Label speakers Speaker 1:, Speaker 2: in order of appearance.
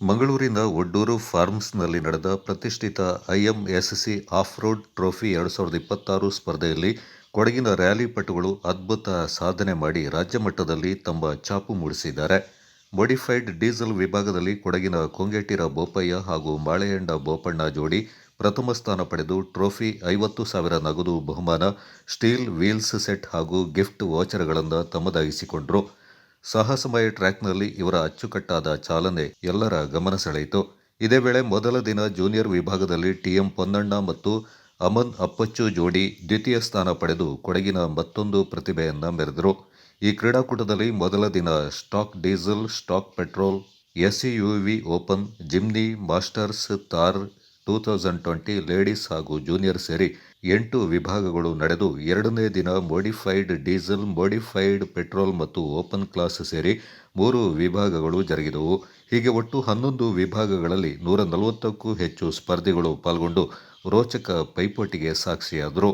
Speaker 1: ಮಂಗಳೂರಿನ ಒಡ್ಡೂರು ಫಾರ್ಮ್ಸ್ನಲ್ಲಿ ನಡೆದ ಪ್ರತಿಷ್ಠಿತ ಐಎಂಎಸ್ಸಿ ಆಫ್-ರೋಡ್ ಟ್ರೋಫಿ 2026 ಸ್ಪರ್ಧೆಯಲ್ಲಿ ಕೊಡಗಿನ ರ್ಯಾಲಿ ಪಟುಗಳು ಅದ್ಭುತ ಸಾಧನೆ ಮಾಡಿ ರಾಜ್ಯ ಮಟ್ಟದಲ್ಲಿ ತಮ್ಮ ಛಾಪು ಮೂಡಿಸಿದ್ದಾರೆ. ಮೋಡಿಫೈಡ್ ಡೀಸೆಲ್ ವಿಭಾಗದಲ್ಲಿ ಕೊಡಗಿನ ಕೊಂಗೇಟಿರ ಬೋಪಯ್ಯ ಹಾಗೂ ಮಾಳೆಯಂಡ ಬೋಪಣ್ಣ ಜೋಡಿ ಪ್ರಥಮ ಸ್ಥಾನ ಪಡೆದು ಟ್ರೋಫಿ, 50,000 ನಗದು ಬಹುಮಾನ, ಸ್ಟೀಲ್ ವೀಲ್ಸ್ ಸೆಟ್ ಹಾಗೂ ಗಿಫ್ಟ್ ವೋಚರ್ಗಳನ್ನು ತಮ್ಮದಾಗಿಸಿಕೊಂಡರು. ಸಾಹಸಮಯ ಟ್ರ್ಯಾಕ್ನಲ್ಲಿ ಇವರ ಅಚ್ಚುಕಟ್ಟಾದ ಚಾಲನೆ ಎಲ್ಲರ ಗಮನ ಸೆಳೆಯಿತು. ಇದೇ ವೇಳೆ ಮೊದಲ ದಿನ ಜೂನಿಯರ್ ವಿಭಾಗದಲ್ಲಿ ಟಿಎಂ ಪೊನ್ನಣ್ಣ ಮತ್ತು ಅಮನ್ ಅಪ್ಪಚ್ಚು ಜೋಡಿ ದ್ವಿತೀಯ ಸ್ಥಾನ ಪಡೆದು ಕೊಡಗಿನ ಮತ್ತೊಂದು ಪ್ರತಿಭೆಯನ್ನ ಮೆರೆದರು. ಈ ಕ್ರೀಡಾಕೂಟದಲ್ಲಿ ಮೊದಲ ದಿನ stock diesel, stock petrol, SUV open, Jimny, masters, Thar 2020 ladies ಹಾಗೂ ಜೂನಿಯರ್ ಸೇರಿ 8 ವಿಭಾಗಗಳು ನಡೆದು ಎರಡನೇ ದಿನ ಮೋಡಿಫೈಡ್ ಡೀಸೆಲ್, ಮೋಡಿಫೈಡ್ ಪೆಟ್ರೋಲ್ ಮತ್ತು ಓಪನ್ ಕ್ಲಾಸ್ ಸೇರಿ 3 ವಿಭಾಗಗಳು ಜರುಗಿದವು. ಹೀಗೆ ಒಟ್ಟು 11 ವಿಭಾಗಗಳಲ್ಲಿ 140ಕ್ಕೂ ಹೆಚ್ಚು ಸ್ಪರ್ಧಿಗಳು ಪಾಲ್ಗೊಂಡು ರೋಚಕ ಪೈಪೋಟಿಗೆ ಸಾಕ್ಷಿಯಾದರು.